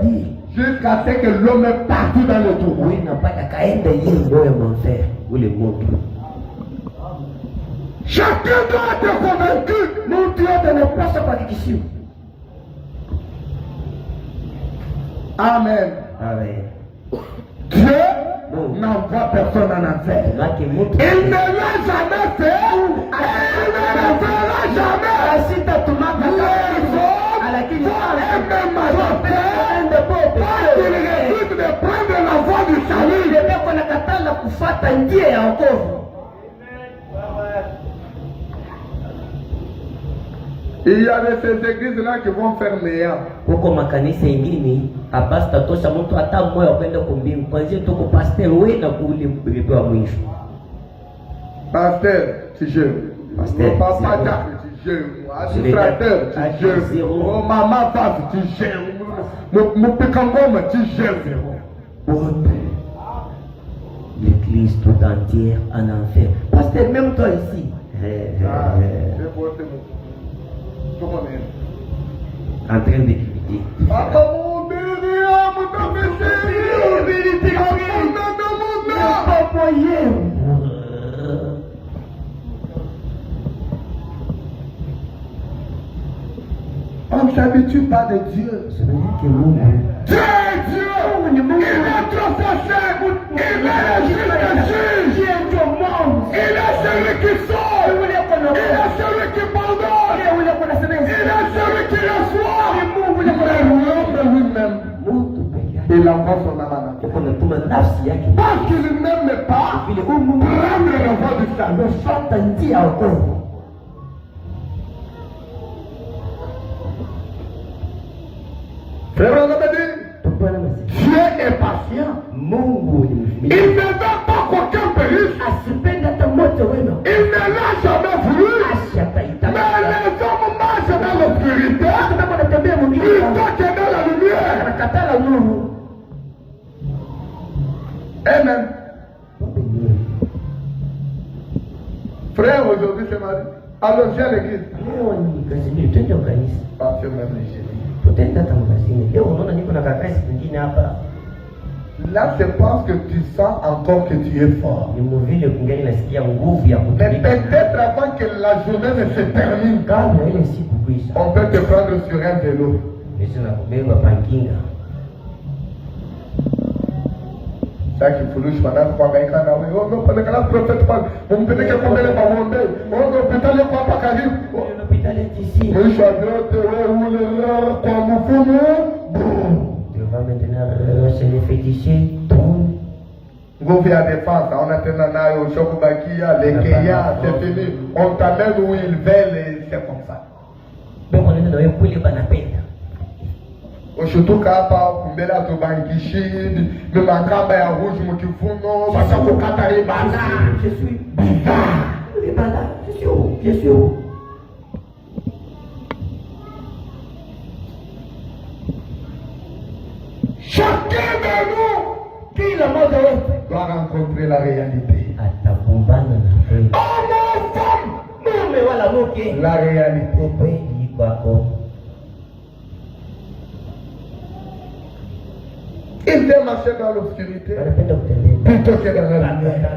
dire. Jusqu'à ce que l'homme est partout dans le trou. Oui, n'a pas de caïnde yingo et mon frère. Ou le monde. Chacun doit être convaincu. Nous Dieu ne pas se qualifier. Amen. Amen. Dieu n'envoie personne en enfer. Il ne l'a jamais fait. Il ne le fera jamais. Si tu as tout le monde il refuse de prendre la voie du salut. Il y a de ces églises-là qui vont faire meilleur. Huko makanisa ingine abasta tosha mtu hata moyo kwenda kumbingu kwanza tuko pastor wewe na kulipewa mwisho. Pasteur, tu jeûnes. Pasteur, papa Jacques, tu jeûnes. Administrateur, tu jeûnes. Oh maman Fave, tu jeûnes. Mon pécangome, tu jeûnes. L'église tout entière en enfer. Pasteur, même toi ici. En train de critiquer. On ne s'habitue pas de Dieu. Ce n'est que nous. Dieu est Dieu. Il est trop fâché. Il est le juge. Il est celui qui sauve. Il est celui qui pardonne. Il est celui qui reçoit. Il est l'homme lui-même. Il envoie son âme. Parce qu'il n'aime pas prendre la voie du salut. Frère, on a dit, Dieu est patient. Il ne veut pas qu'aucun périsse. Il ne l'a jamais voulu. Mais les hommes marchent dans l'obscurité plutôt que dans la lumière. Amen. Frère, aujourd'hui c'est mardi. Alors viens à l'église. Ah, c'est même l'église. Là, c'est parce que tu sens encore que tu es fort. Mais peut-être avant que la journée ne se termine, on peut te prendre sur un vélo. Ça qui faut nous pendant quoi ben quand on est on peut la prophète pas on peut que combien les bavonde on peut hôpital quoi pas carib l'hôpital est ici. Mais je dois où le là comme vous tu vas maintenant se les féticher on fait la défense on a tenu à au choc bakia les keya c'est fini on t'amène où ils veulent et c'est comme ça donc on est dans un poulet banapenda. Surtout hapa mbele atubangishi mmakamba ya rouge mkifuno basakukata libana. Je suis bizarre. Libana, je suis où? Chacun de nous qui le mode doit rencontrer la réalité. Homme ou femme, la réalité. Il veut marcher dans l'obscurité plutôt que dans la lumière.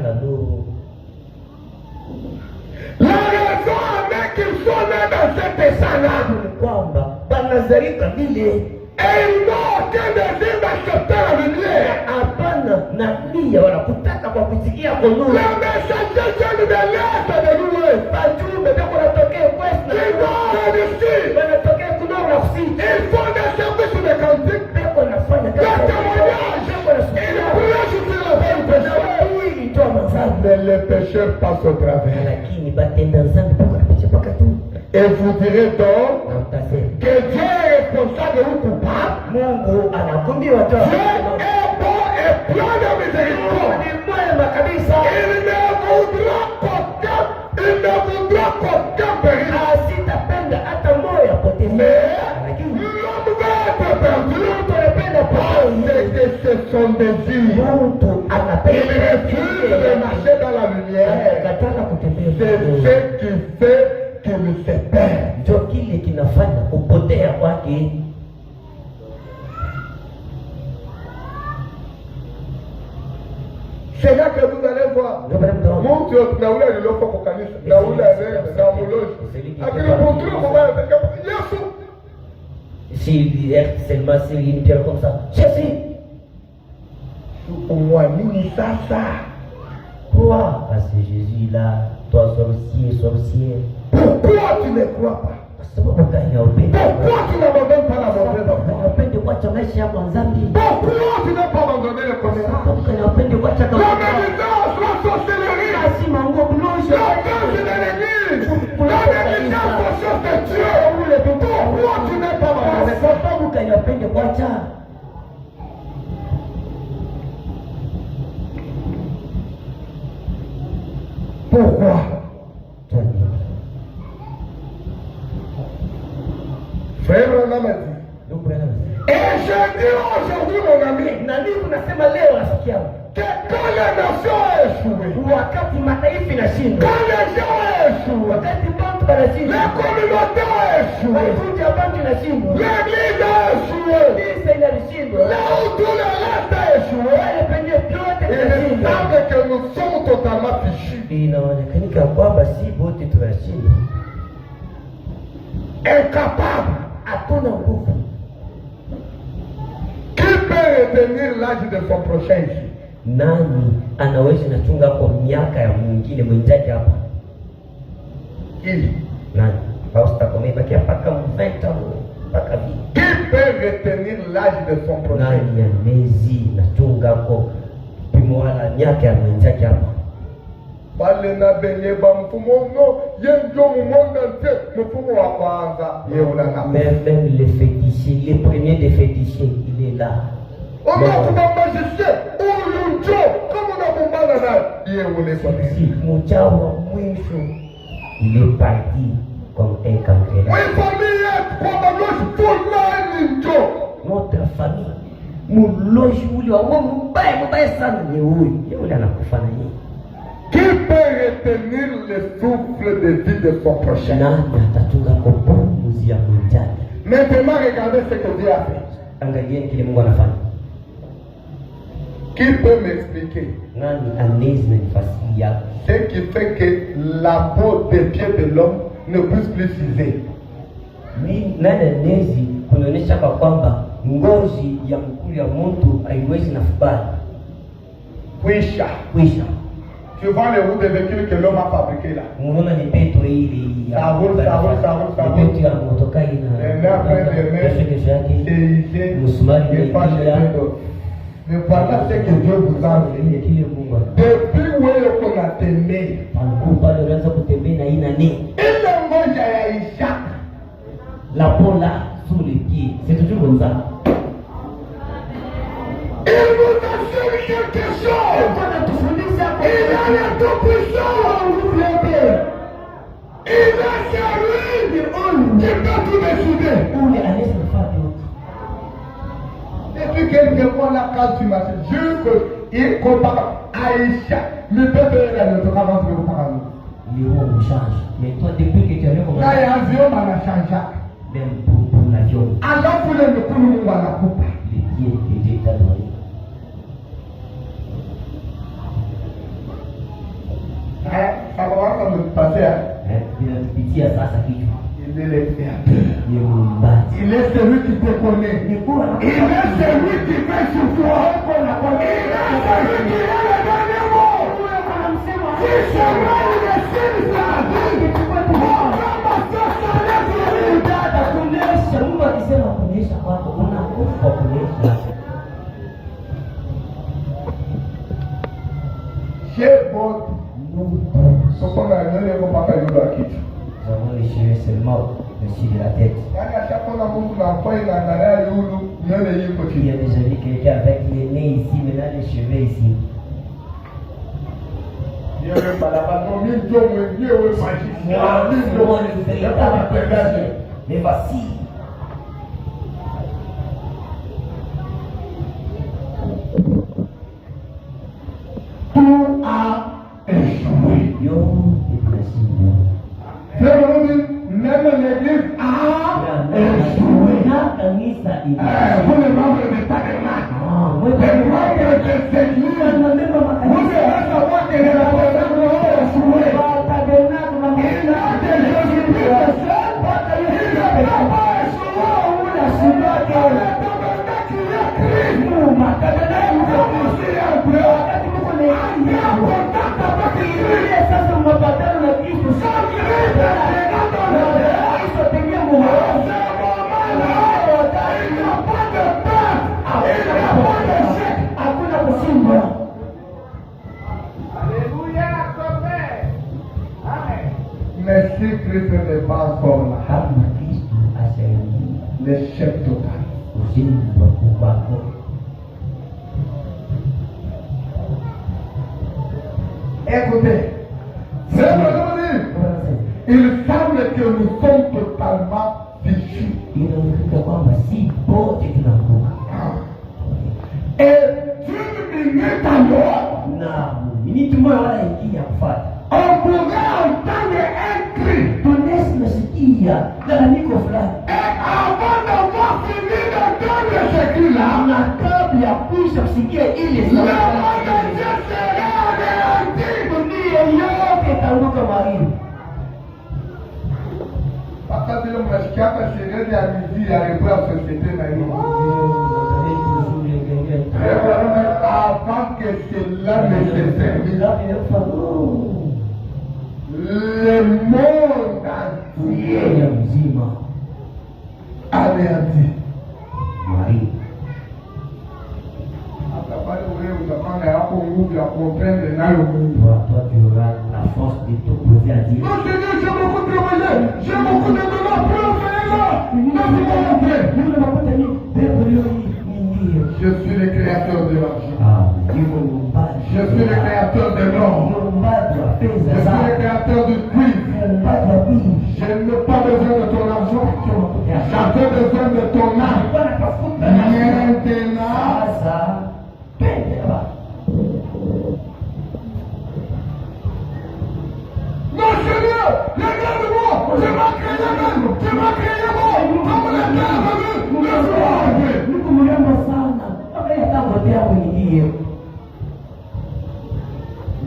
La raison avec qu'ils sont nés dans cette descendance, et ils n'ont aucun désir d'accepter la lumière. Le messager vient de l'Est de l'Ouest. Ils vont réussir. Ils font des services de cantique. Mais les pécheurs passent au travers. Et vous direz donc que Dieu est responsable ou coupable. Dieu est bon et plein de miséricorde. Il ne voudra qu'aucun périsse. Mais l'homme va être perdu. C'est son désir. Il refuse de marcher dans la lumière. C'est ce qui fait qu'il se perd. C'est là que vous allez voir. Mon Dieu, na ule alilofa kwa kanisa, na ule anaenda na moloji. Akilipontrer comment avec Yesu. S'il est seulement sur une pierre comme ça, Jésus. Umwamini sasa. Quoi? Parce que Jésus là, toi sorcier. Pourquoi tu ne crois pas? Pourquoi tu n'abandonnes pas la bonté d'enfant? Pourquoi tu n'as pas abandonné le connaissance? La méditance, la sorcellerie, la cause de l'église, la négligence aux choses de Dieu. Pourquoi tu n'as pas abandonné ça? Pourquoi? Frère Branham a dit. Et je dis aujourd'hui, mon ami, que quand les nations ont échoué, quand les gens ont échoué, la communauté a échoué, l'église a échoué, là où tout le reste a échoué, il me semble que nous sommes totalement fichus. Incapable. Qui peut retenir l'âge de son prochain ici? Nani anaweza nachunga kwa miaka ya mwingine mwenzake hapa? Ili nani? Basta komebaki mpaka mventa mpaka vipi? Qui peut retenir l'âge de son prochain? Nani anaweza nachunga kwa pimoala miaka ya mwenzake hapa? Bale na benye ba mfumo no yenjo mumonda nte mfumo wa kwanza yeula na même les fétichiers, les premiers des fétichiers, il est là. On a kuma magicien ulunjo kama na bumbana na yeule kwa si mchawa mwisho il est parti comme un cancer. Oui famille kwa baloji fulani njo notre famille muloji ule wa mbaya sana ni huyu yule anakufa na yeye. Qui peut retenir le souffle de vie de son prochain? Maintenant, regardez ce que Dieu a fait. Qui peut m'expliquer ce qui fait que la peau des pieds de l'homme ne puisse plus s'user? Kwisha. Tu vois les roues de véhicules que l'homme a fabriquées là. Ça roule. Les mains après les mains, c'est pas les d'autres. Mais voilà ce que Dieu vous a enseigné. Depuis où est-ce qu'on a t'aimé? Il mange à Isaac. La peau là, sous les pieds, c'est toujours comme ça. Il vous assure quelque chose. Il a le tout-puissant. Il a servi. Il peut tout décider. Depuis quelques mois là, quand tu m'as dit, il compare Aïcha, le peuple est là, le travail de vos parents. L'avion change. Mais toi, depuis que tu as commencé. L'avion m'a changé. Même pour l'avion. Alors pour le coup, nous va la coupe. Les pieds que Dieu t'a donné. Ça va me passer. Il est ça, ça qui il est le créateur. Il est celui qui te connaît. Il est celui qui fait sur toi. Il est celui qui a le dernier mot. Si chemin il est sur sa vie, nous avons les cheveux seulement au-dessus de la tête. Il y a déjà vu quelqu'un avec les nez ici, maintenant les cheveux ici. Mais voici. Tout a échoué. Même l'église a échoué. Vous les membres de Tabernacle, les membres de cette église, vous transforme kama Kristo ashaingia l'échec total. ushindi wa kwako. Écoutez, c'est vraiment dire, il semble que nous sommes totalement fichus. Inaonekana kwamba si pote tunaanguka. Et d'une minute à l'autre, Na miniti moja wala ingine ya kufuata. on pourrait entendre un cri. Tunaweza kusikia lalamiko fulani. Et avant d'avoir fini d'entendre ce cri-là, Na kabla ya kuisha kusikia ile le monde entier sera anéanti. dunia yote itaanguka marini. Papa vile mnashikiaka sherehe ya miji ya rebu ya société na hiyo. Avant que cela ne se termine, le monde entier mzima anéanti. marini. Hata pale wewe utapanga yako nguvu ya comprendre nayo Mungu. Toi tu auras la force de t'opposer à Dieu. Non, Seigneur, j'ai beaucoup travaillé, j'ai beaucoup de dollars pour le faire. Je suis le créateur de l'argent. Je suis le créateur de l'or. Je suis le créateur du cuivre. Je n'ai pas besoin de ton argent. J'avais besoin de ton âme. Maintenant, non, Seigneur, regarde-moi, tu m'as créé même, tu m'as créé moi, comme la terre venue, le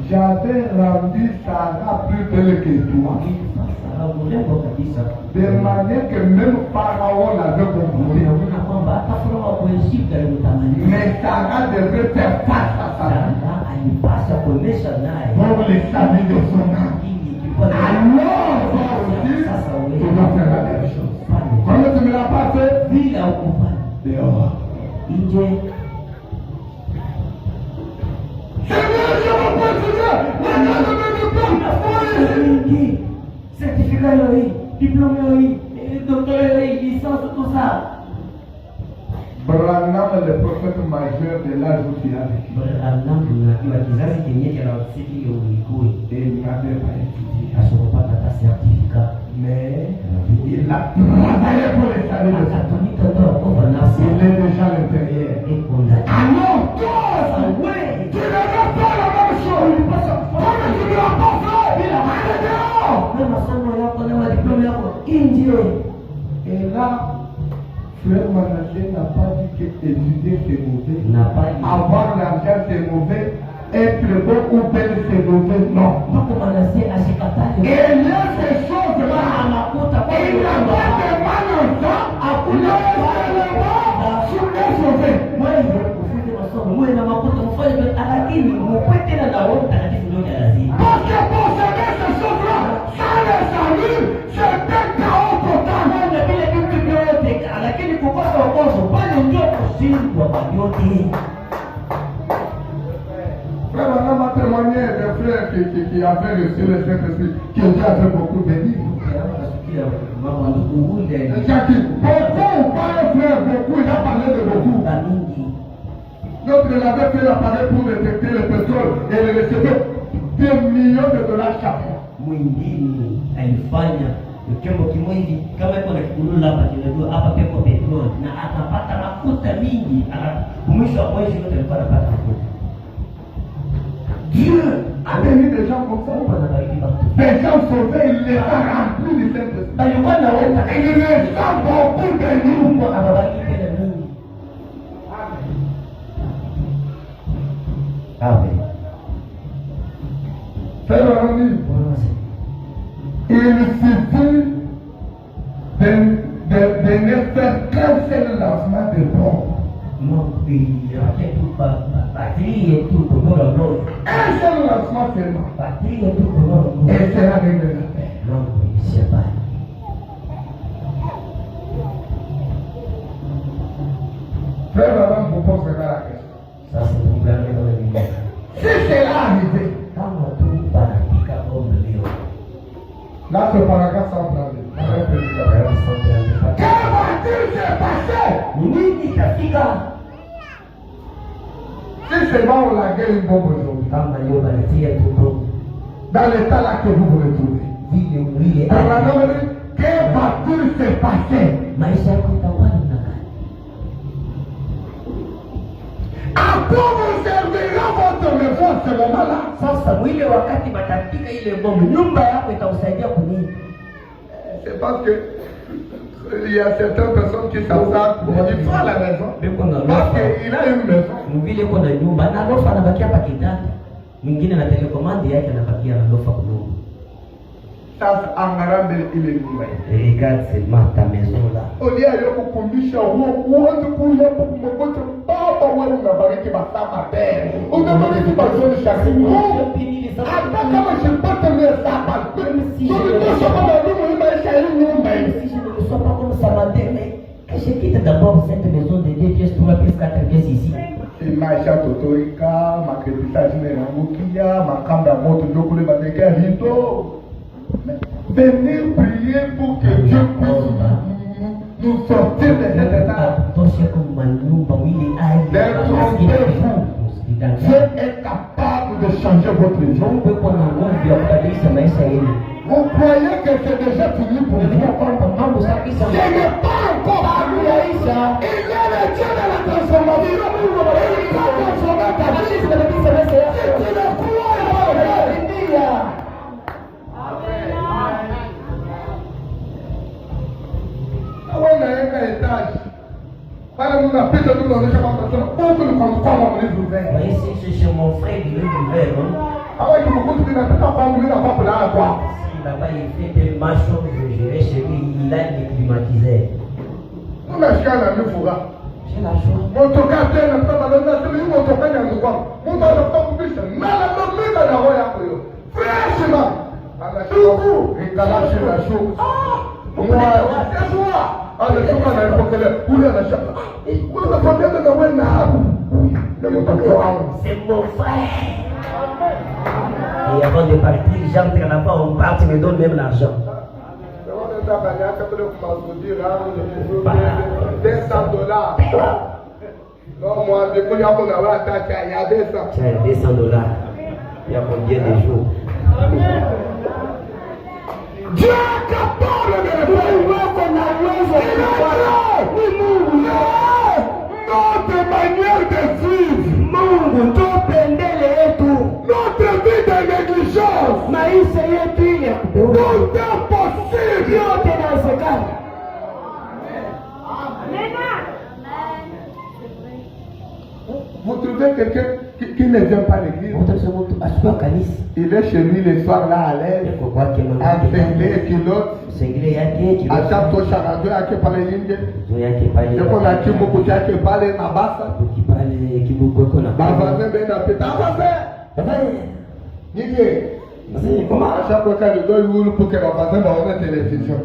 j'avais rendu Sarah plus belle que toi. De manière que même Pharaon l'avait compris. Mais Sarah devait faire face à Sarah pour le salut de son âme. Alors, toi aussi, tu dois faire la même chose. Comment tu me l'as pas fait? Dehors. Seigneur, je m'appelle Seigneur, regarde-moi. Certificat yoi, diplôme yoi, docteur yoi, licence, tout ça. Branham, le prophète majeur de l'âge où tu as vécu. Et il n'avait pas étudié. Mais il a travaillé pour les saluts de Satan. Il est déjà à l'intérieur. Alors toi, tu ne veux pas la même chose. Comme tu ne l'as pas fait, allez dehors. Et là, Frère Manassé n'a pas dit que étudier c'est mauvais. Avoir l'argent c'est mauvais. Être beau ou belle c'est mauvais. Non. Et là, ces choses-là, il n'a pas de mal en ça. Laissez-le-moi sur les mauvais. Parce que posséder ces choses-là, ça les salut, c'est un chaos total. Frère Madame a témoigné des frères qui avaient reçu le Saint-Esprit, qui avaient beaucoup béni. Jacques, beaucoup, pas un frère, beaucoup, il a parlé de beaucoup. L'autre, il avait fait l'appareil pour détecter le pétrole et il recevait des millions de dollars chaque mois. Mwingine alifanya chombo kimoja kama iko na kikulula hapa kinajua hapa pepo petrol na atapata mafuta mingi, mwisho wa mwezi yote alikuwa anapata mafuta. Dieu a béni des gens comme ça. Des gens sauvés, il les a remplis du Saint-Esprit. Alikuwa na wenda Il les a beaucoup bénis. Mungu ababariki tena mingi. Amen. Frère Rami, il suffit de ne faire qu'un seul lancement de bombe. Un seul lancement seulement. Et c'est la règle de la paix. Frère Rami, vous posez la question. Si c'est là arrivé, là ce paragraphe 132. Afrika. Si seulement on laguait une bombe aujourd'hui, Kama leo banatia tu bombe. dans l'état là que vous vous retrouvez, Vile on a nommé que va-t-il se passer? maisha yako itakuwa namna gani? À quoi vous servira votre maison à ce moment-là? Sasa mwile wakati batapika ile bombe, nyumba yako itausaidia kunini? C'est parce que il y a certaines personnes qui savent ça, il faut à la maison. Parce qu'il a une maison. Mwile kuna nyumba na lofa anabakia hapa kitanda. Mwingine na telekomandi yake anabakia na lofa kunyumba. Sasa angarambe ile nyumba. Regarde seulement ta maison là. Olia yoko kumbisha huo uanze kuja kumbogote baba wewe unabariki basama bele. Unabariki bazoni shakini. Hata kama shipata mia saba. Tulitosha kama elimu imaisha hii nyumba hii. Si je ne reçois pas comme ça m'intéresse. Que je quitte d'abord cette maison de 2 pièces, 3 pièces, 4 pièces ici. Maisha totorika, makretisage nerangukia, makamba ya moto ndio kule bateka rito. Venez prier pour que Dieu puisse nous sortir de cet état. Dieu est capable de changer votre vie. Vous croyez que c'est déjà fini pour vous? Ce n'est pas encore arrivé. Il est le Dieu de la transformation. Il va transformer ta vie. Si tu le crois, unaweka etaji pale, mnapita tu unaonyesha kwamba huku ni kwa mkono mlizouvert. Chez mon frère, il est ouvert. Hawa kimkutu kinapita kwangu bila kwa kulala kwako. Là-bas, il fait tellement chaud que je vais chez lui, il a une climatiseur. Unashikana na furaha. J'ai la joie. Motoka tena kama ndio nasema hiyo motoka ni yangu kwangu. Mungu anataka kubisha. Mala mimi na roho yako hiyo. Fresh man. Anashuku, ikalashi na shuku. Anashuka na ipokele. Ule anashaka. Kuna familia na wewe na hapo. C'est mon frère. Et avant de partir, j'entre là-bas, on part, tu me donnes même l'argent. $200. Non, moi, depuis qu'on a attaqué, il y a 200. Tiens, $200. Il y a combien de jours? Dieu est capable de le faire. Notre manière de vivre, notre vie de négligence, tout est possible. Vous trouvez quelqu'un qui ne vient pas à l'église? Il est chez lui le soir là à l'aise, à cinglé, culotte, à chaque charangue, à qui parle l'Indien. Je connais à qui beaucoup de gens qui parlent Nabasa. Bavazin ben apeta. Niki. Comment à chaque fois qu'il doit y pour que Bavazin va avoir une télévision.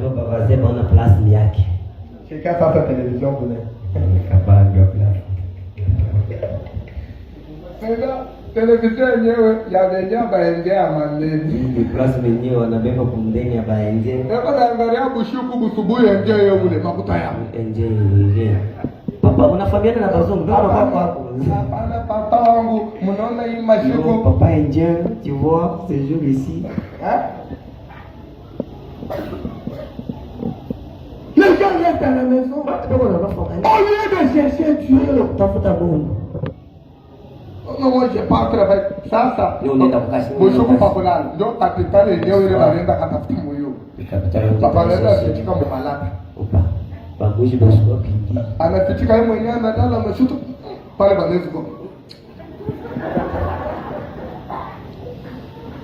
Quelqu'un fait sa télévision pour lui. C'est là. Télévision yenyewe ya venye baenge ya maneni. Ni place wenyewe wanabeba kumdeni ya baenge. Eko naangalia bushuku busubuhi enje yeye ule makuta ya. Enje. Papa unafahamiana na bazungu ndio papa wako. Hapana papa wangu, mnaona hii mashuku. Papa enje, tu vois ce jour ici. Hein? Les gens restent à la maison. Au lieu de chercher Dieu, tafuta Mungu. Non, moi j'ai pas travaillé. Ça. Bushuku pakulala. Ndio kapitali eneo ile wanaenda katafuta moyo. Papa anaenda kuchika mmalaka. Opa. Babuji basuko pingi. Anafichika yeye mwenyewe anadala mshutu pale banezuko.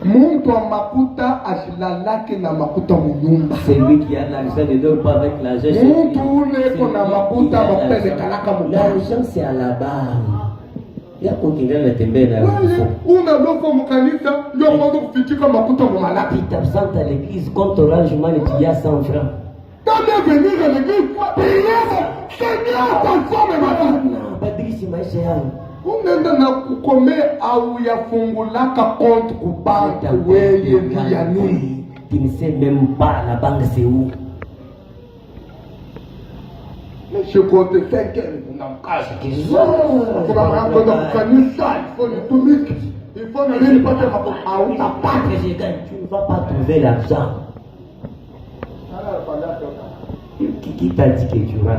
Mtu wa makuta ashilalake na makuta munyumba. Celui qui a l'argent ne dort pas avec l'argent. Mtu ule kuna makuta de kalaka munyumba. L'argent c'est à la base. Yako kingana natembea na una loko mkanisa ndio mwanzo kufichika makuta mmalaka. Tu t'absentes à l'église contre Orange Money, tu y as 100 francs. Quand venir à l'église, Seigneur, transforme ma vie. Badilisi maisha yangu. Unaenda na kukomea au yafungulaka compte kubanka wewe ya nini? Tu ne sais même pas la banque c'est où. Je compte 5 heures. unamkaza. Kuna mambo ya kanisa, il faut nitumike. Il faut na nini pate hapo hautapata. Tu ne vas pas trouver l'argent. Qui t'a dit que tu vas?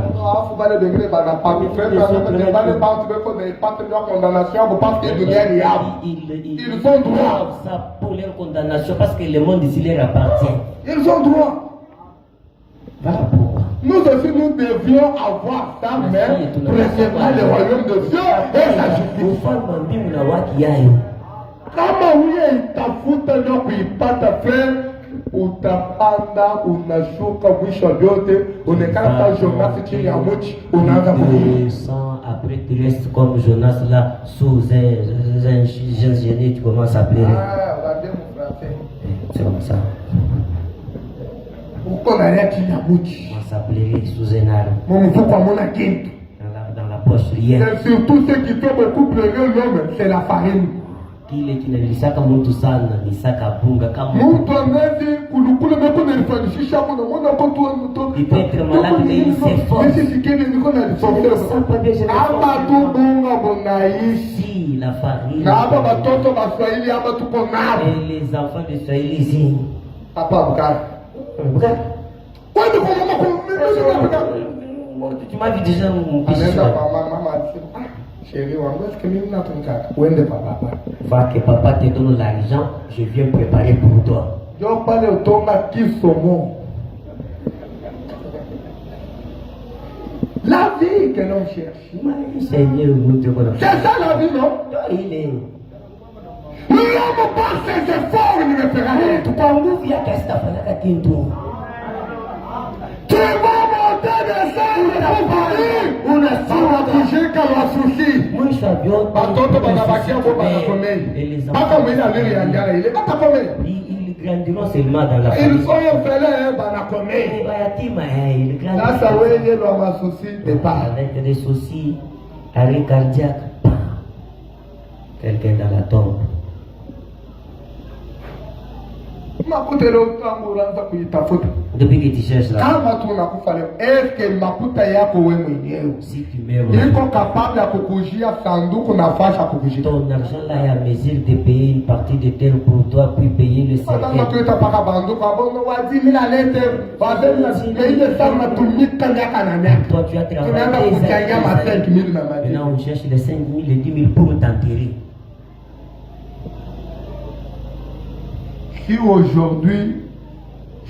Faut pas le degré dans la partie frère, mais pas les banques de pas de condamnation pour pas que le bien y a. Ils ont droit ça pour leur condamnation parce que le monde ici leur appartient. Ils ont droit. Voilà pourquoi. Nous aussi nous devions avoir ça même préserver le royaume de Dieu et sa justice. Kama huye itafuta ndio kuipata frère, utapanda unashuka mwisho vyote unakaa kama Jonas chini ya mti unaanza sans après tu restes comme Jonas là sous un génie, tu commences à pleurer. Regardez mon frère. C'est comme ça. Uko na rien chini ya mti. On s'appelait sous un arbre. Mon mfuko amona kintu. Dans la poche rien. C'est surtout ce qui fait beaucoup pleurer l'homme, c'est la farine. Kile kinalisaka mtu sana ni saka bunga kama mtu anaweza kulukula na kuna nifanyisha hapo na mwana hapo tu ipetre malade mais il s'efforce. Sisi sikeni niko na disonfer hapa tu bunga bonaishi la farine na hapa watoto wa Swahili hapa tuko nao les enfants de Swahili ici hapa bukara kwani kwa mama kwa mimi tu m'as vu déjà mon fils anaenda kwa mama chérie wangu est-ce que mimi natumika uende kwa papa va que papa te donne l'argent je viens préparer pour toi yo pale utonga kisomo la vie que l'on cherche Seigneur c'est ça la vie non il est l'homme par ses efforts il ne fera rien tu peux nguvu yake asitafanya kitu tu vas monter des ailes unasoma kushika wasusi mwisho vyote watoto wanabakia kwa banakomei mpaka mwili alili ya njala ile batakomei ils grandiront seulement dans la famille ils sont fele banakomei bayatima ils grandissent sasa wewe lo wasusi départ avec des soucis arrêt cardiaque quelqu'un dans la tombe makuta leo tangu unaanza kuitafuta depuis que tu cherches là kama tu unakufa leo est-ce que makuta yako wewe mwenyewe si tu meurs iko capable ya kukujia sanduku nafasi ya kukujia ton argent là est à mesure de payer une partie de terre pour toi puis payer le kama tu utapaka banduku abono wazi mina lete wazeni na ile sana tumika miaka na miaka toi tu as travaillé kuchangia ma 5000 na mali maintenant on cherche les 5000 les 10000 pour t'enterrer. Si aujourd'hui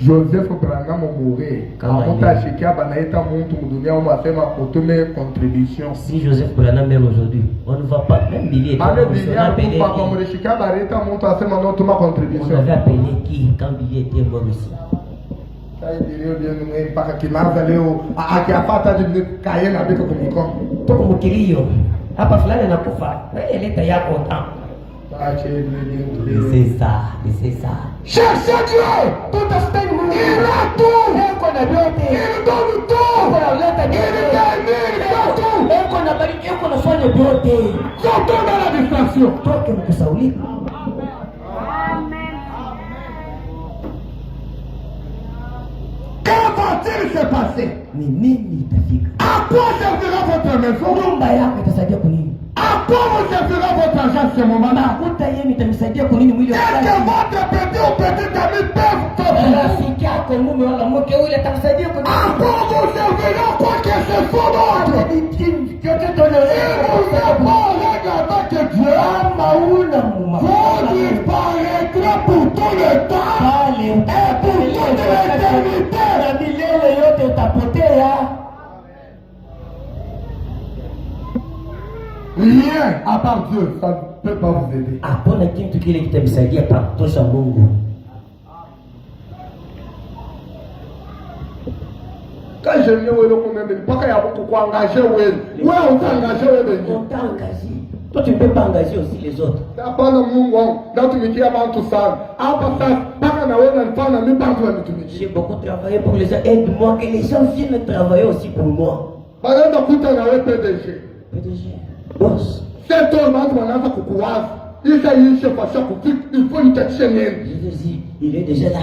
Joseph Branham mourait, amutashikia banaita muntu mudunia umasema utume contribution. Si Joseph Branham meurt aujourd'hui, on ne va pas même billet. On avait appelé qui quand billet était mort ici? Toko mukilio hapa fulani anakufa leta yako ta c'est ça cherchez Dieu tout aspect il a tout il donne tout sortons dans la distraction qu'est-ce va-t-il se passer? À quoi servira votre maison? À quoi vous servira votre argent ce moment-là? Est-ce que votre petit ou petite ami peuvent à quoi vous servira quoi que ce soit d'autre? Si vous n'avez pas regardé que Dieu vous disparaîtrez pour tout le temps et pour toute l'éternité. Rien à part Dieu, ça ne peut pas vous aider. Quand je viens au Locomé, pas qu'il y a beaucoup d'engagés, où on t'a engagé? On t'a engagé. Toi, tu ne peux pas engager aussi les autres. J'ai beaucoup travaillé pour les gens. Aide-moi que les gens viennent travailler aussi pour moi. PDG. Boss. Cet homme a kukuwaza. Il faut une tête chaînée. Il est déjà là.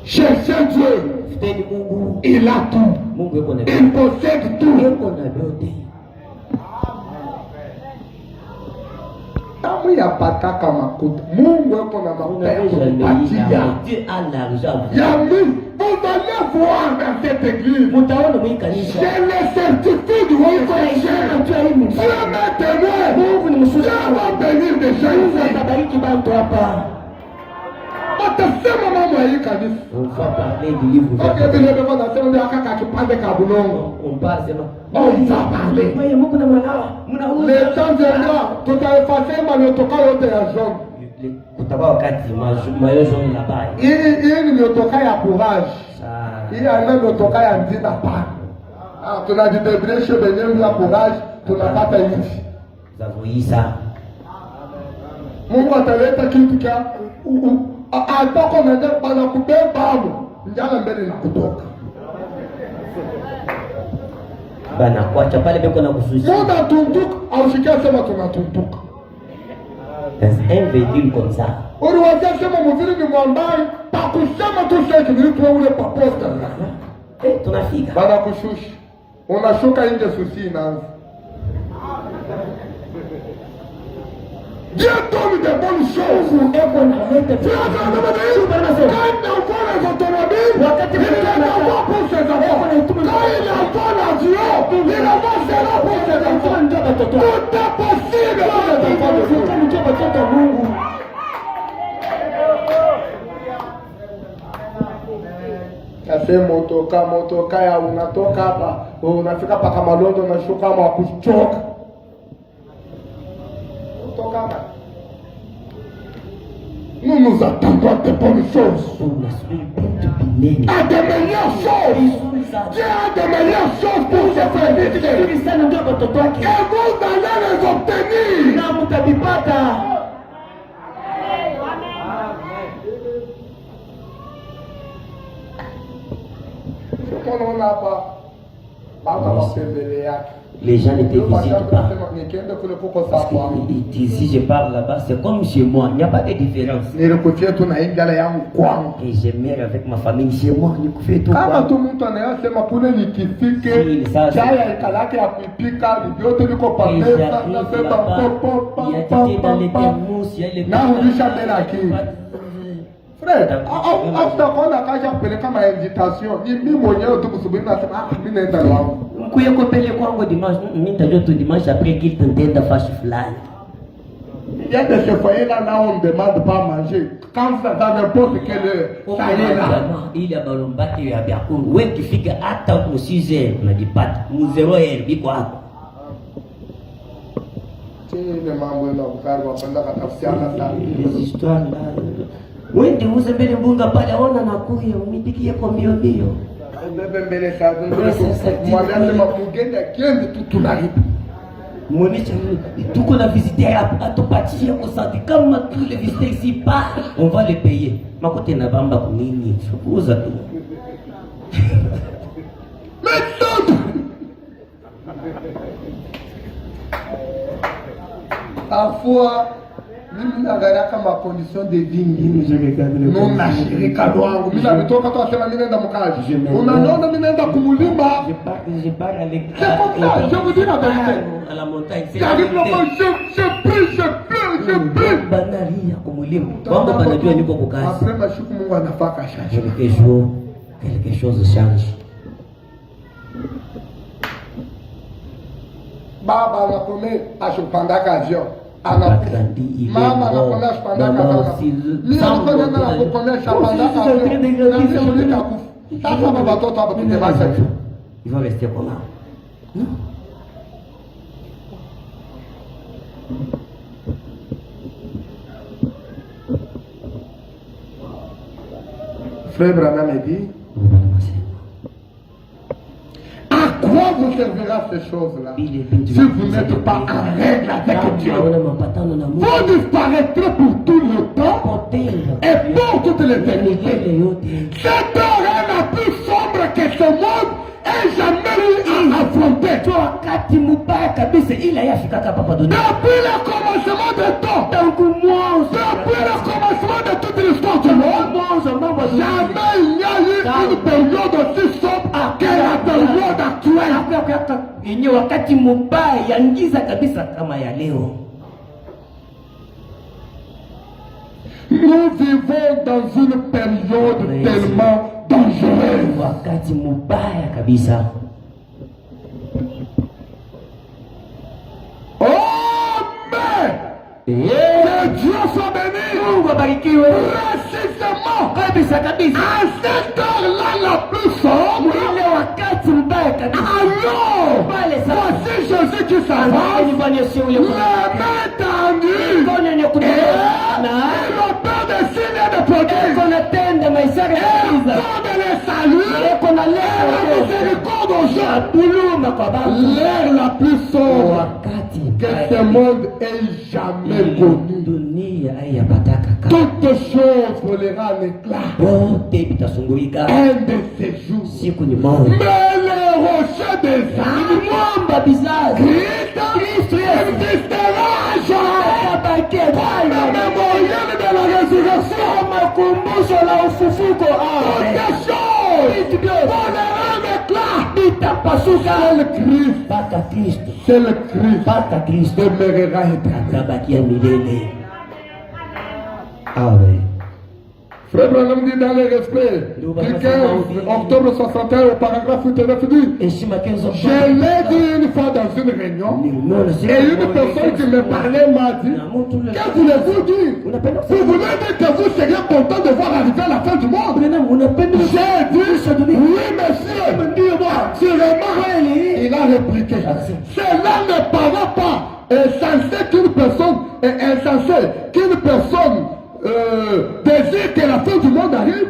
Cherchez Dieu. Mtafuteni Mungu. Il a tout. Mungu yuko na Il possède tout. yuko na vyote. Tamu ya pataka makuta. Mungu yuko na makuta ya kupatia. Dieu a l'argent. Yami, vous allez voir dans cette église. Mtaona mwi kanisa. J'ai les certitudes. Dieu m'est témoin. Mungu ni mshuhuda. Dieu va bénir des gens Mungu ici. atabariki watu hapa. Watasema mambo ya hii kanisa. On va parler du livre Okay, ouvert. vile vile wanasema ndio akaka kipande ka bulongo. On va sema. On va parler. Wewe Mungu na mwanao. Mnauza. Le temps viendra, tutaeffacer maliotoka yote ya jaune. Kutakuwa wakati mayo jaune la baya. Hii ni miotoka ya courage. Sawa. Hii haina miotoka ya ndina pa. Tunajidebreshe benyewe ya courage, tunapata hivi. Zavoisa. Mungu ataleta kitu kia atoko nende bana kubeba hapo. Njala mbele na kutoka. Bana kuacha pale beko na kususi. Muda tuntuka, au shikia sema tunatuntuka. C'est un véhicule comme ça. Uliwazia sema muziri ni mwambari, pakusema tu sheki nilikuwa ule paposta. Tunafika. Bana kushusha. Unashuka nje susi inaanza. Dieu donne des bonnes choses. Quand on voit les automobiles, il envoie pour ses enfants. Quand il envoie l'avion, il envoie cela pour ses enfants. Tout est possible pour les enfants de Dieu. Kase motoka ya unatoka hapa, unafika paka Malondo, unashuka ama kuchoka. Nous nous attendons à de bonnes choses. À de meilleures choses. Dieu a de meilleures choses pour ses frères. Et vous allez les obtenir. Ce qu'on n'a pas, les gens ne te visitent pas. Parce que si je parle là-bas, c'est comme chez moi. Il n'y a pas de différence. Et je meurs avec ma famille chez moi. Frère, hata kona kaja kupeleka invitation, ni mimi mwenyewe tu kusubiri nasema mimi naenda lao. Mkuye kopele kwangu dimanche, mimi nitajua tu dimanche après qu'il t'entende fashi fulani. Il y a des foyers là on ne demande pas à manger. Quand ça dans n'importe quelle heure, ça y est là. Il y a balombaki ya biakuru. Wewe kifika hata huko 6h unajipata. Mu 0h biko hapo. Ile mambo na ukari wapenda katafsiana sana. Histoire là. Wewe ndio uzembele mbunga pale ona nakuya unipikie kwa mbio mbio. Bebe mbele kazi ndio mwambia sema mgeni akiende tu tunalipa. Monicha tuko na visiteur hapa atupatie kusati kama tous les visiteurs ici pas on va les payer. Makote na bamba kwa nini? Shukuza tu. Méthode. Parfois mimi naangalia kama condition de vie ngine je regarde le non na shirika wangu mimi natoka tu asema mimi naenda mkazi unaona mimi naenda kumulima je pars avec je vous dis la vérité à la montagne j'arrive là-bas je prie banali ya kumulima mambo banajua niko kwa kazi après mashuku Mungu anafaka change quelque chose change. Baba anapromet ashupandaka avion mama anakwambia shpandaka mimi nakwambia na kukwambia shpandaka na mimi nikakufa sasa baba watoto hapa tutebasa ils vont rester comme ça. Frère Branham a dit à quoi vous servira ces choses-là si vous n'êtes pas en règle avec Dieu? Vous disparaîtrez pour tout le temps et pour toute l'éternité. Cette heure est la plus sombre que ce monde ait jamais eu à affronter. Depuis le commencement des temps, depuis le commencement de toute l'histoire du monde, Jamais il n'y a eu une période aussi sombre que la période actuelle. Yenye wakati mubaya ya giza kabisa kama ya leo. Nous vivons dans une période tellement dangereuse. Wakati mubaya kabisa. Oh mais que Dieu soit béni. Mungu abarikiwe. Précisément Kabisa kabisa. à cette heure-là la plus sombre, Ile wakati mbaya kabisa. alors Pale sasa. voici Jésus qui s'avance, les mains tendues, et le Père des signes et des prodiges, et les saluts, et la miséricorde aux gens, l'ère la plus sombre que ce monde ait jamais connue. Toutes choses voleront en éclat. Un de ces jours. Mais les rochers des âmes, Christ existera jamais. Le mémorial de la résurrection, toutes choses voleront en éclat. Seul Christ demeurera éternel. Frère Branham dit dans les respects du 15 octobre 61 au paragraphe 89 dit: je l'ai dit une fois dans une réunion et une personne qui me parlait m'a dit: que voulez-vous dire? Vous voulez dire que vous seriez content de voir arriver la fin du monde? J'ai dit: oui monsieur, sûrement. Il a répliqué: cela ne paraît pas insensé qu'une personne désire que la fin du monde arrive.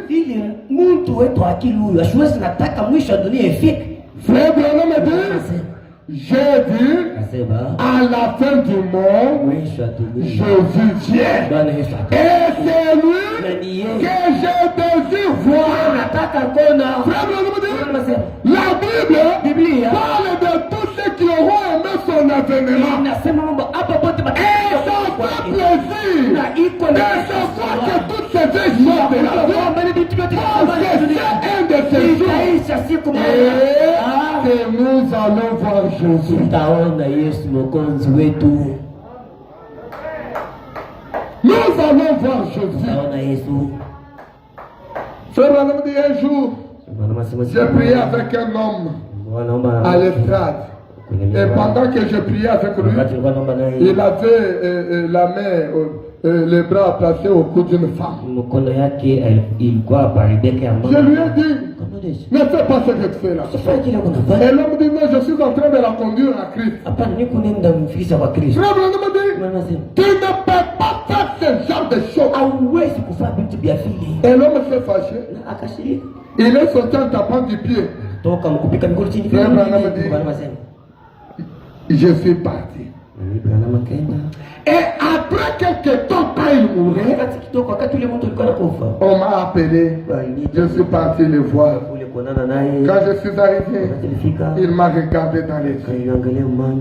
Frère Branham me dit: j'ai dit à la fin du monde, Jésus vient. Et c'est lui que je désire voir. Frère Branham me dit: la Bible parle de tous ceux qui auront aimé son avènement. Et ça fait plaisir de savoir que toutes ces vieilles choses de la vie c'est un de ces jours. Et que nous allons voir Jésus. Nous allons voir Jésus. Frère Branham dit: un jour, j'ai prié avec un homme à l'estrade. Et pendant que je priais avec lui, il avait la main, les bras placés au cou d'une femme. Je lui ai dit: ne fais pas ce que tu fais là. Et l'homme dit: non, je suis en train de la conduire à Christ. Frère Branham me dit: tu ne peux pas faire ce genre de choses. Et l'homme s'est fâché. Il est sorti en tapant du pied. Frère Branham me dit: je suis parti. Et après quelques temps, quand il mourait, on m'a appelé. Je suis parti le voir. Quand je suis arrivé, il m'a regardé dans les yeux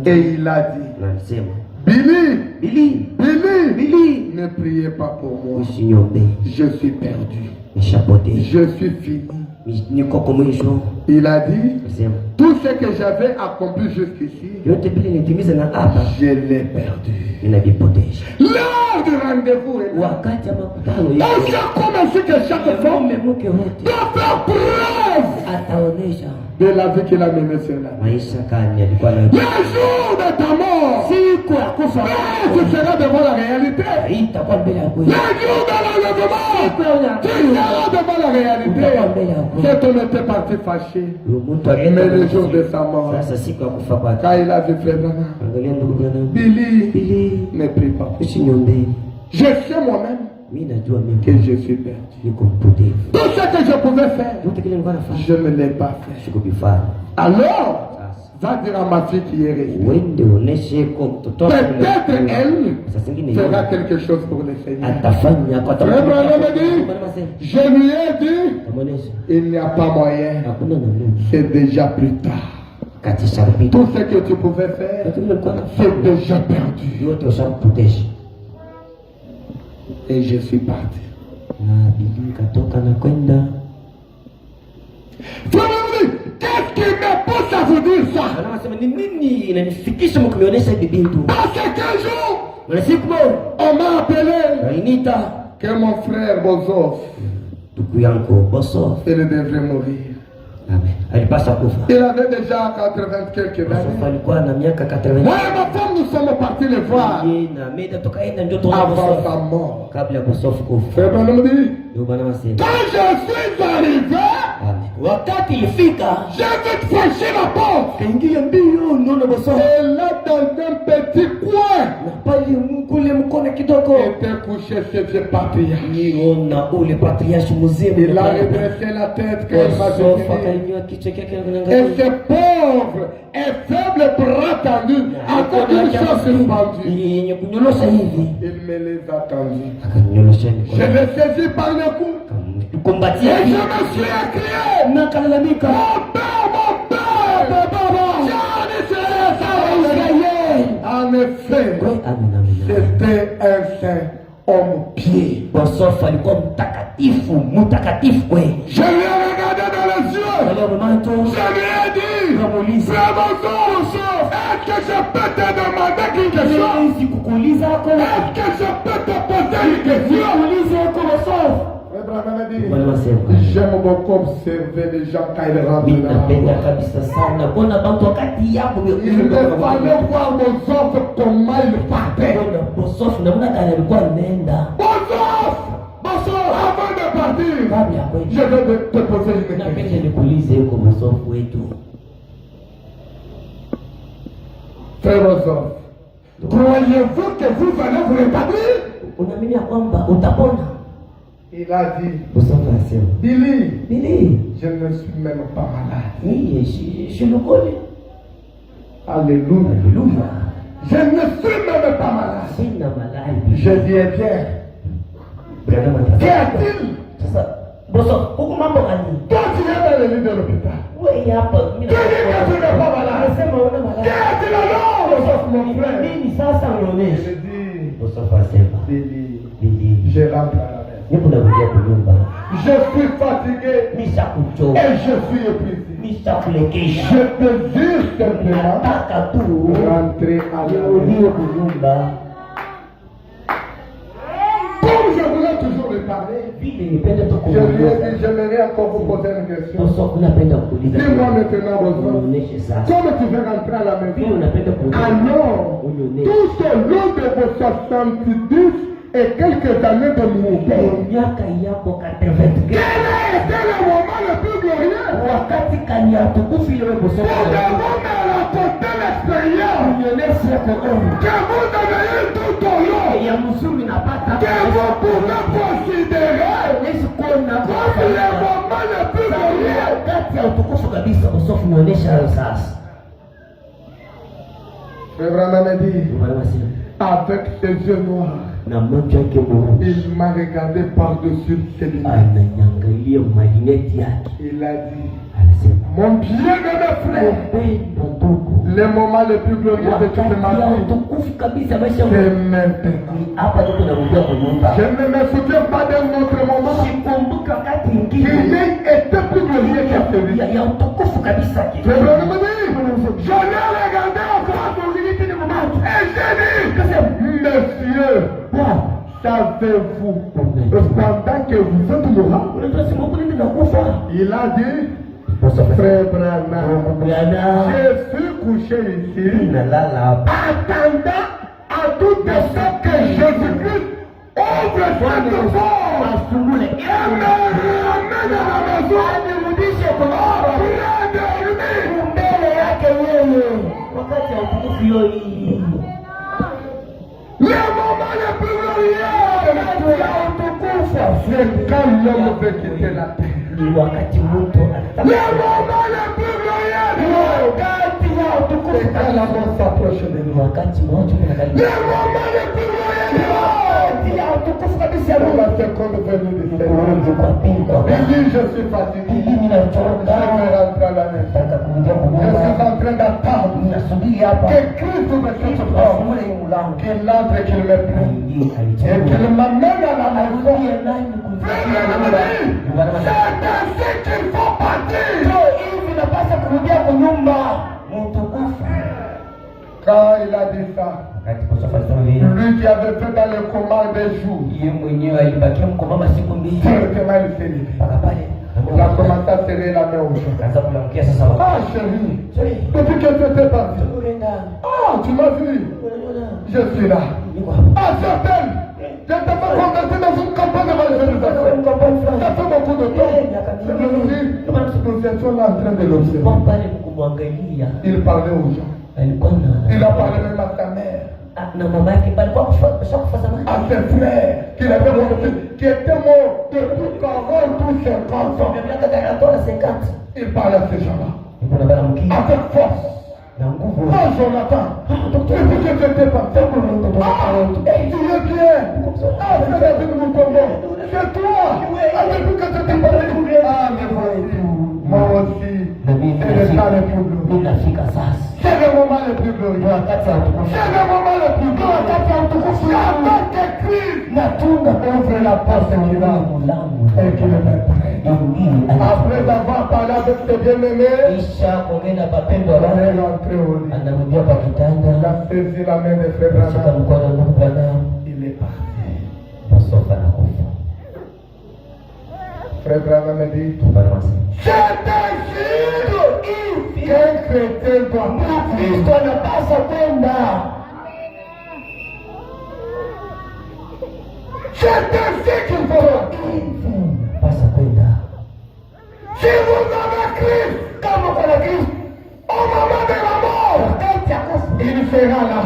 et il a dit: Billy, ne priez pas pour moi. Je suis perdu. Je suis fini. Il a dit: tout ce que j'avais accompli jusqu'ici, je l'ai perdu. L'heure du rendez-vous est là. On sait comme ainsi que chaque femme doit faire preuve de la vie qu'il a menée sur la vie. Le jour de ta mort, tu seras devant la réalité. Le jour de l'enlèvement, tu seras devant la réalité. Cet homme était parti fâché. Mais le jour de sa mort, quand il a vu Frère Branham, Billy, ne prie pas. Je sais moi-même que je suis perdu. Tout ce que je pouvais faire, je ne l'ai pas fait. Alors, va dire à ma fille qui est restée. Peut-être elle fera quelque chose pour le Seigneur. Frère Branham me dit: je lui ai dit, il n'y a pas moyen. C'est déjà plus tard. Tout ce que tu pouvais faire, c'est déjà perdu. Et je suis parti. Na bibi katoka na kwenda. Qu'est-ce qui me pousse à vous dire ça? Anasema ni nini inanifikisha mkunionyesha bibi tu? Parce qu'un jour, Mwana siku moja on m'a appelé Ainita que mon frère Bozof, ndugu yangu Bosof, il devrait mourir. amen, alipaswa kufa. Il avait déjà 80 quelques Bosof années. alikuwa na miaka 80. Moi et ma femme, nous sommes partis le voir Yeye na meda tukaenda ndio tuona avant Bosof sa mort. kabla ya Bosof kufa. Frère Branham dit, Ndio bwana wasema. quand je suis arrivé, Amen. Wakati ilifika j'ai vite franchi la porte. kaingia mbio ndio Bosof. Et là, dans un petit coin, Na pale kule mkono kidogo était couché ce vieux patriarche. niona ule patriarche mzima. Il a redressé la tête quand il m'a Bosof vu. akainua kichwa chake Et anaangalia. ce pauvre et faible bras tendu, à cause d'une chose suspendue, yenye kunyolosha hivi il me les a tendus. akanyolosha Je l'ai saisi par le cou. Et kumbatia je me suis écrié, na kalalamika, mon père, papa, en effet, c'était un saint homme pied. Bosof alikuwa mtakatifu kweli. Je lui ai regardé dans les yeux. Wale mamato Je lui ai dit, frère Bozof, est-ce que je peux te demander quelque chose? sikukuuliza ako Est-ce que je peux te poser une question? ulize ako Bosof. Wale wasema J'aime beaucoup observer les gens quand ils rentrent mimi dans napenda la kabisa sana kuona bantu wakati yako Il me fallait voir Bozof comment il partait. Bosof namna gani alikuwa anaenda Bozof, avant de partir, kabla ya kwenda. je vais te poser une Napenda question. nikuulize yuko Bosof wetu. Frère Bozof, croyez-vous que vous allez vous rétablir? Unaamini ya kwamba utapona? Il a dit, Bosof anasema Billy, je ne suis même pas malade. mimi shilukole. Alléluia. Haleluya. Je ne suis même pas malade. Sina malali. Je dis bien. Branham Qu'y anasema. a-t-il? Sasa Bosof, huko mambo gani? Toi, tu viens dans le lit de l'hôpital. Wewe hapa mimi Tu dis que tu n'es pas malade. nasema una Qu'y malali. a-t-il alors, Bozof, mon frère? Nini sasa unaonesha? Je dis, Bosof anasema. Billy, je rentre à la maison. Nipo narudia kunyumba. Je suis fatigué Misha kuchoka. et je suis épuisé. Misha kulekesha. Je te dis simplement, Nataka tu rentrer à la urudie maison. kunyumba. Comme je voulais toujours lui parler, Vile nipende tu je lui ai kuuliza. dit, j'aimerais encore vous poser une question. Bosof unapenda kuuliza. Dis-moi maintenant, Bozof, Unaoneshe sasa. comme tu veux rentrer à la Vile maison, unapenda kuuliza. alors, Unaoneshe. tout au long de vos 70 et quelques années de ministère, Miaka yako 80. quel a été le moment le plus glorieux? Wakati kani ya tukufu ile wewe Bosof. Vous devez me raconter l'expérience Unaoneshe yako que vous avez eu tout au long, ya mzuri napata. que vous pouvez considérer Unaoneshe kuona comme le moment le plus glorieux. wakati ya utukufu kabisa Bosof unaonesha hayo sasa. Frère Branham a dit, Bwana wasema. avec ses yeux noirs, Na macho yake mweusi. il m'a regardé par-dessus ses lunettes. Ananiangalia marineti yake. Il a dit, Anasema. mon bien-aimé frère, Mpendwa ndugu. le moment le plus glorieux de toute ma Wakati ya vie, utukufu kabisa maisha c'est yangu. maintenant. Hapa ndipo narudia kwa nyumba. Je ne me souviens pas d'un autre moment Sikumbuka wakati qui mwingine n'ait été plus glorieux que celui-là. ya utukufu kabisa Le Branham a dit, je l'ai regardé en face et j'ai dit, monsieur, savez-vous, pendant que vous êtes mourant, unajua simu huko ndio nakufa. il a dit, frère Branham, je suis couché ici, Nalala hapa. attendant à tout instant que Jésus-Christ ouvre cette porte et me ramène à la maison, Anirudishe kwa près de lui. mbele yake yeye. Wakati ya utukufu hiyo hii. Le moment le plus glorieux, c'est quand l'homme veut quitter la terre. Ni wakati mtu Le anataka. moment le plus glorieux, Wakati ya utukufu c'est quand la mort s'approche de ni nous. wakati mmoja Le unakaribia. moment le plus glorieux, Wakati ya utukufu kabisa ya c'est Mungu. la seconde venue du Seigneur. Kurudi kwa pili kwa Il Bwana. dit, je suis fatigué, Mimi je ninachoka. vais rentrer à la maison. Nataka kuingia kwa Je nyumba. suis en train d'attendre Nasubiri hapa. que Christ me fasse porte, Afungule hii mlango. qu'il entre et qu'il me prenne, Aingie et alichukua. qu'il m'amène à la maison. Arudie ndani kuingia. C'est ainsi qu'il faut partir. Hivi napasa kurudia kwa nyumba mtukufu. Quand il a dit ça, lui qui avait fait dans le coma des jours, directement il s'est levé. Il a commencé à serrer la main aux gens. Ah chérie, depuis que tu étais parti, ah tu m'as vu, je suis là. Ah certaine, je t'ai pas converti dans une campagne d'évangélisation. Ça fait beaucoup de temps. Nous étions là en train de l'observer. Il parlait aux gens. Il a parlé même à sa mère, à ses frères, qui étaient morts depuis 40 ou 50 ans. Il parlait à ces gens-là, avec force. Ah Jonathan, depuis que tu étais parti, tu es bien. Ah frère de Moukongo, c'est toi. Ah depuis que tu étais parti. Ah mais moi aussi, c'est le temps le plus glorieux. C'est le moment le plus glorieux. C'est le moment le plus glorieux. J'attends que Christ ouvre la porte qui va et qui me prenne. Après avoir parlé avec ses bien-aimés, il est rentré au lit. Il a saisi la main de Frère Branham. Il est parti. Frère Branham me dit, c'est ainsi qu'un chrétien doit partir. C'est ainsi qu'il faut partir. Si vous avez Christ, comme vous avez Christ, au moment de la mort, il sera là.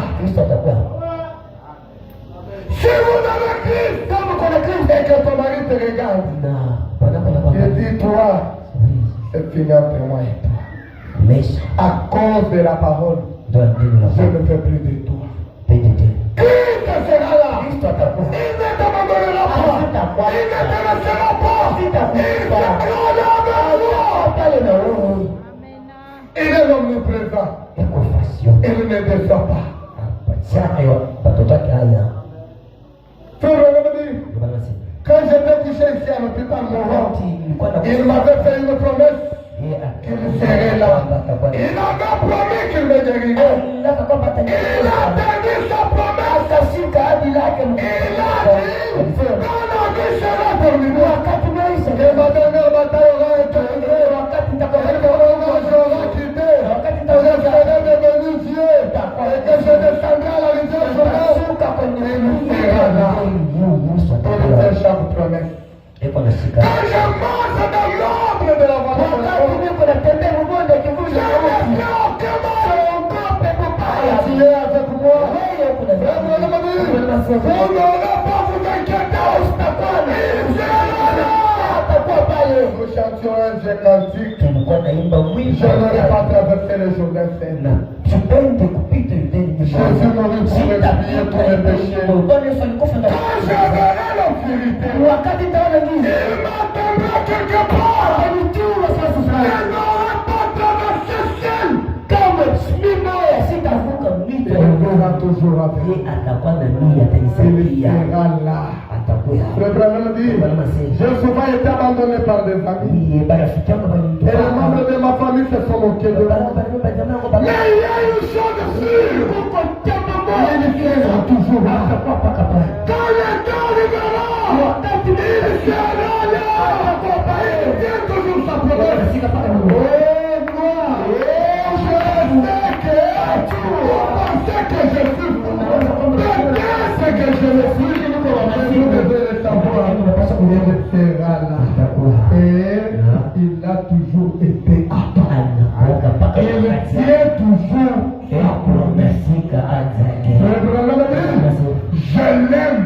Si vous avez Christ, comme vous avez Christ, et que ton mari te regarde, je dis toi, c'est fini entre moi et toi. Mais à cause de la parole, je ne fais plus de toi. Christ sera là. Il ne t'abandonnera pas. Il ne te laissera pas. Il sera là. Il est omniprésent. Il ne descend pas. Quand j'étais couché ici à l'hôpital Mourant, il m'avait fait une promesse qu'il serait là. Il avait promis qu'il me guérirait. Il a tenu sa promesse. Il a dit, quand la vie sera terminée, que ma dernière bataille aura été gagnée, que mon ange aura quitté, que je serai devenu Dieu, et que je descendrai à la rivière Jourdain, il sera là. Il fait chaque promesse. Quand je marche dans l'ombre de la vallée de la mort, je n'ai aucun mal. Tu es avec moi. Vous n'aurez pas vous inquiéter. Nous chantions un jeu cantique. Je n'aurais pas traversé le Jourdain seul. Jésus mourut pour expier tous mes péchés. Quand je verrai l'obscurité, il m'attendra quelque part. Je n'aurai pas traversé seul. Il sera toujours avec nous. Il sera là. Frère Branham dit, j'ai souvent été abandonné par des amis. Et les membres de ma famille se sont moqués de moi. Mais il y a une chose sûre. Il sera toujours là. Quand le temps arrivera, il sera là. Il tient toujours sa promesse. Oh moi, je sais que tu pensais que je suis. Peut-être que je le suis. Vous devez le savoir. Il sera là. Et il a toujours été à toi. Il tient toujours sa promesse. Je l'aime.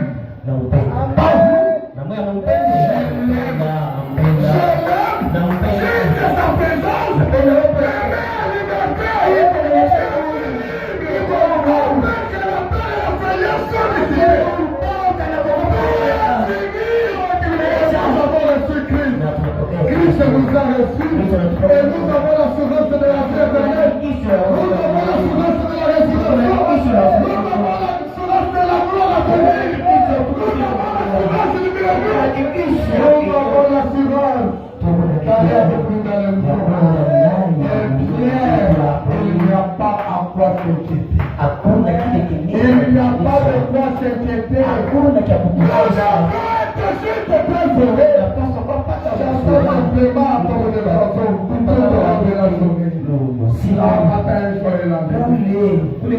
Pas vous. Je l'aime. C'est sa présence. Que la liberté. Que la paix et la frayeur sont ici. Christ nous a reçus et nous avons l'assurance de la vie éternelle. Nous avons l'assurance de la résurrection. Nous avons l'assurance de la gloire à venir. Nous avons l'assurance du miracle. hakikisha Mungu akona l'assurance d'aller avec nous dans le mouvement. Et Pierre, il n'y a pas à quoi s'inquiéter. hakuna kile kingine. Il n'y a pas de quoi s'inquiéter. Hakuna cha kukuacha. J'entends simplement attendre de façon tout au long de la journée. La matin, soyez la même.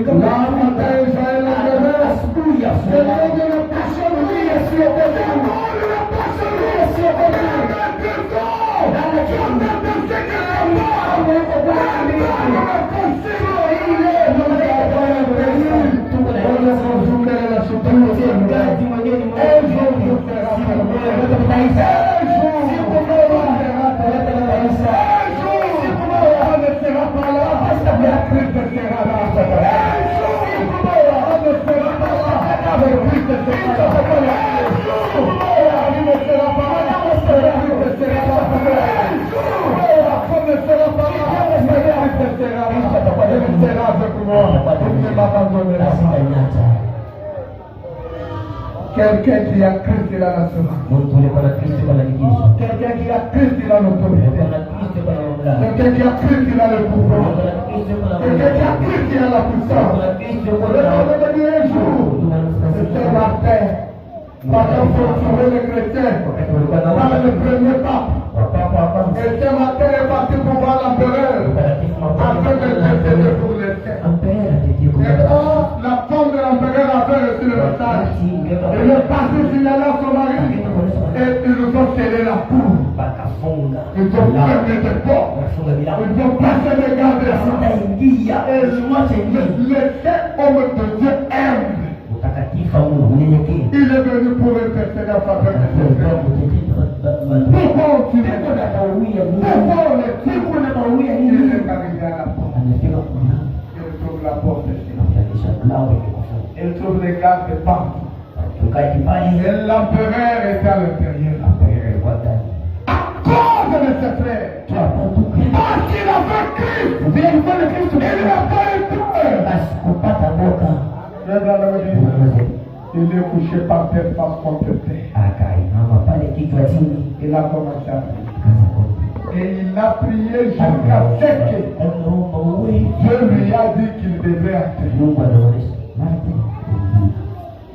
La matin, soyez la même. C'est le nom de la personne qui est sur le côté. La personne qui est sur le côté. Dans le cœur de ce que la mort est quelqu'un qui a Christ dans la semence. Quelqu'un qui a Christ dans l'autorité. Quelqu'un qui a Christ dans le pouvoir. Quelqu'un qui a Christ dans la puissance. Regardez un jour, c'était Martin. Martin pour trouver les chrétiens. Dans le premier pape. Et ce matin est parti pour voir l'empereur. Afin de l'intercéder pour les saints. Et quand la femme de l'empereur avait reçu le message, il est passé signaler à son mari et ils nous ont scellé la cour. Ils ont fermé des portes. Ils ont passé des gardes. Et le saint homme de Dieu aime. Il est venu pour intercéder en faveur de ses frères. Pourquoi on tue? Pourquoi on les tue? Il est arrivé à la porte. Il trouve la porte ici. Il trouve les gardes partout. Et l'empereur est à l'intérieur. À cause de ses frères. Parce qu'il a fait Christ. Il n'a pas eu peur. Il est couché par terre face contre terre. Il a commencé à prier. Et il a prié jusqu'à ce que Dieu lui a dit qu'il devait atteindre.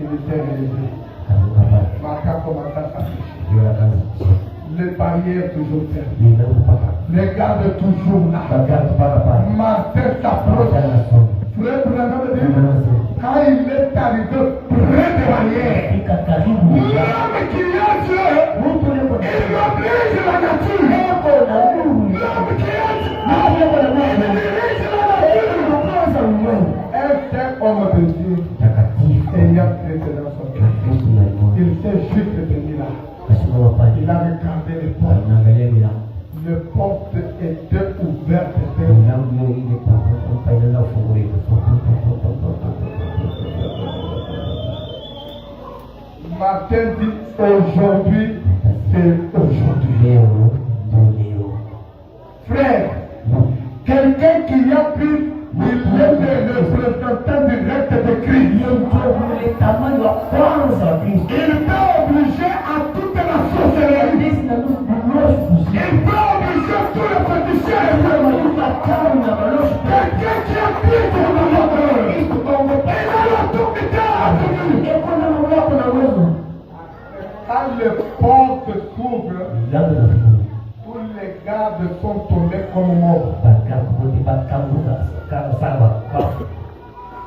Il s'est réveillé. Marc a commencé à s'afficher. Les barrières toujours fermées. Les gardes toujours là. Martin s'approche. Frère Branham dit, quand il est arrivé près des barrières, l'homme qui a Dieu, il oblige la nature. L'homme qui a Dieu, il dirige la nature. Un seul homme de Dieu, ayant Christ dans son cœur, il s'est juste tenu là. Il a regardé les portes. Les portes étaient ouvertes. Martin dit aujourd'hui, c'est aujourd'hui. Frère, quelqu'un qui a pris, il est le représentant direct de Christ. Il peut obliger à toute la sorcellerie. Il peut obliger tous les féticheurs. Quelqu'un qui a pris pour le monde. Il a l'autorité à tout. Quand les portes s'ouvrent, tous les gardes sont tombés comme morts.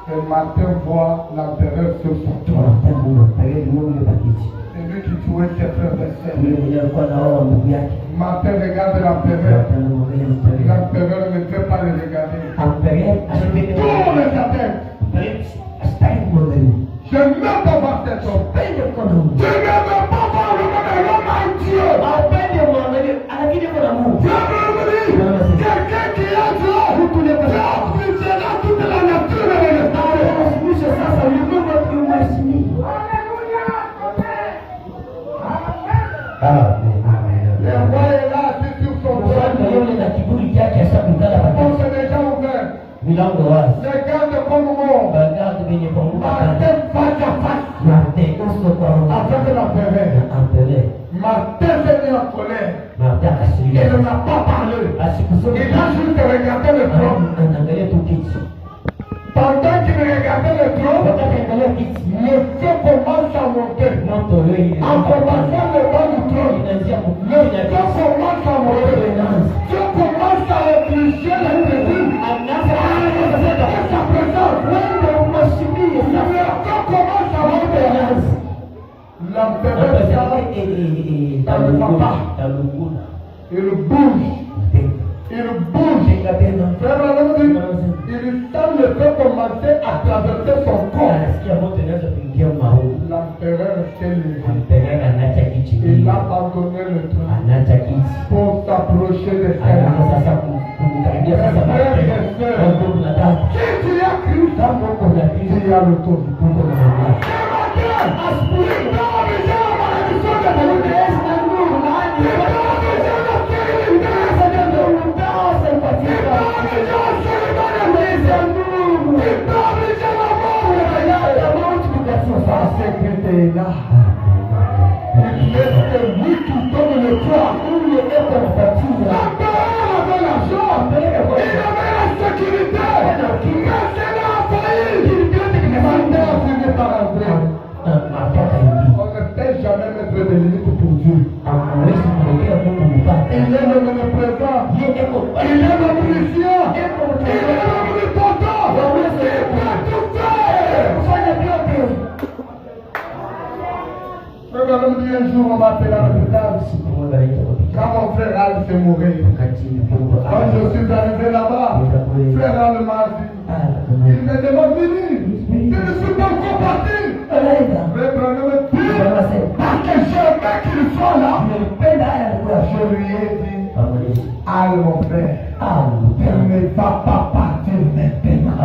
Et Martin voit l'empereur sur son trône. C'est lui qui tuait ses frères et sœurs. Martin regarde l'empereur. L'empereur ne veut pas le regarder. Tourne sa tête. Je ne veux pas voir cet homme. Je ne veux pas voir le monde de l'homme entier. Quelqu'un qui a Dieu, qui a toute la nature et le le roi est là, c'est sur son trône. On s'est déjà ouvert. pas parlé. Asikusema. Il a juste regardé le trône. Anaangalia tu kiti. Pendant qu'il regardait le trône, Wakati anaangalia kiti. le feu commence à monter. Moto wewe. En commençant le bas du trône, Inaanzia le feu commence à monter. Dieu commence à obliger les tribus à accepter sa présence. Le feu commence à monter. L'empereur dans le papa. Il bouge. Il bouge. Il sent le feu commencer à traverser son corps. L'empereur s'est levé. Il a abandonné le trône pour s'approcher des frères. Si tu as cru ça, il y a le tour. Est là. Il laisse que lui qui donne le poids. Il est compatible. La parole avait l'argent. Il avait la sécurité. Mais c'est là failli. Il n'est pas rentré. On ne peut jamais mettre des limites pour Dieu. Il est le présent. Il est l'omniscient. Il est l'omnipotent. Il peut tout faire. Frère, on dit un jour on va appeler à l'hôpital. Quand mon frère Al s'est mourir, quand je suis arrivé là-bas, frère Al m'a dit, il m'est demandé de venir. Je ne suis pas encore parti. Frère Branham dit, parce que j'aimais qu'il soit là, je lui ai dit, Al mon frère, tu ne vas pas partir maintenant.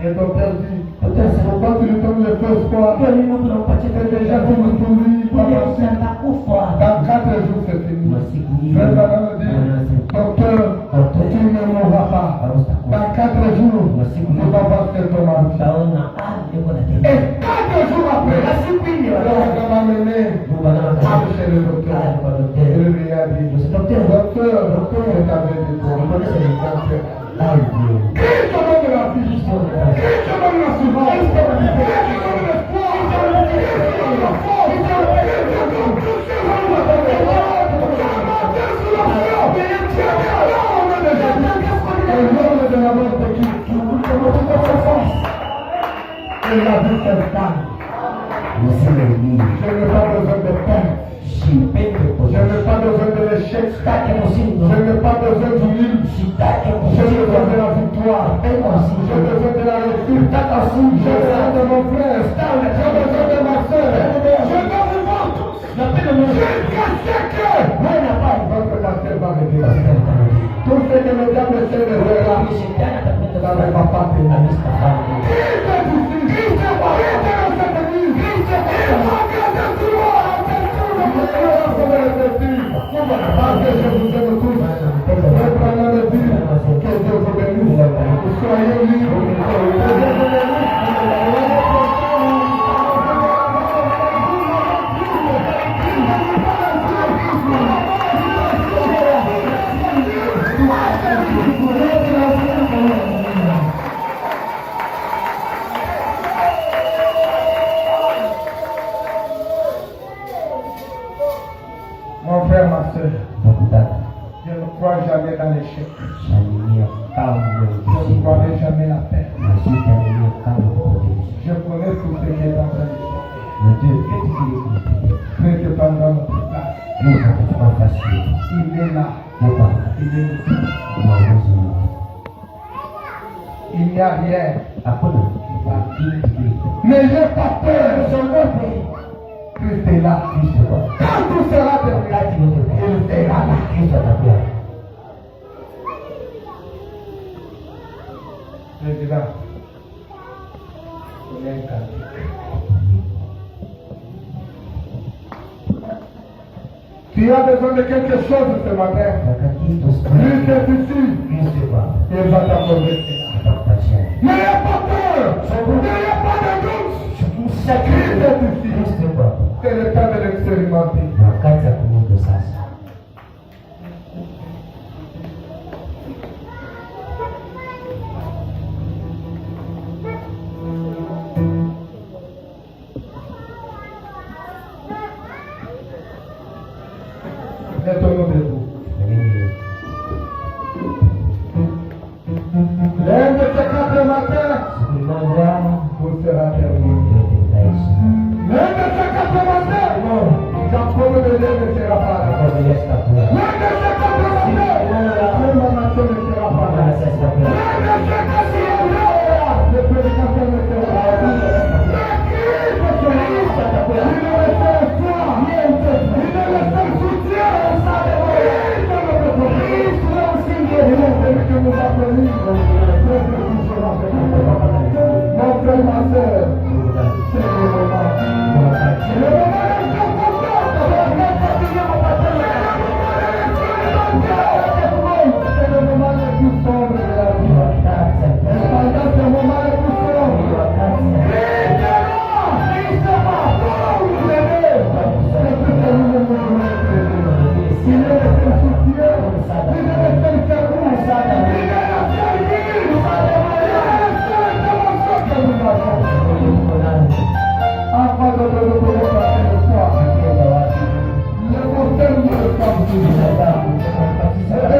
Et le docteur dit, pourquoi tu lui donnes le feu espoir? C'est déjà comme pour lui, dans 4 jours c'est fini. Frère Branham dit, docteur, tu ne mourras pas. Dans 4 jours, tu vas voir ce ton mari. Et 4 jours après, on m'a mené chez le docteur. Il lui a dit, docteur, c'est avec toi. Christ donne la vie. Christ donne l'assurance. Christ donne l'espoir. Christ donne la force. Il a vu cette femme. Je n'ai pas besoin de peine. Je n'ai pas besoin de l'échec. Je n'ai pas besoin du livre. J'ai besoin de la victoire. J'ai besoin de la réussite. J'ai besoin de mon frère. J'ai besoin de ma soeur. Je dois vous voir tous. Jusqu'à ce que votre pasteur va révéler. Tout ce que les dames essaient de faire là, ça ne va pas tenir. Christ est ici. Christ est dans cette église. Christ est parce que je vous aime tous. Reprenons le but. Que Dieu vous bénisse. Soyez libres. Mon frère, ma soeur, je ne crois jamais dans l'échec. Je ne croirai jamais la paix. Je connais tout ce qui est en train de faire. Christ prendra notre place. Il est là. Il est là. Il n'y a rien. N'ayez pas peur. Christ est là. Quand tout sera terminé, il sera là. Président, on est un cantique. Tu as besoin de quelque chose ce matin. Christ est ici. Il va t'accorder. N'ayez pas peur. N'ayez pas de doute. Christ est ici. C'est le temps de l'expérimenter. sisi.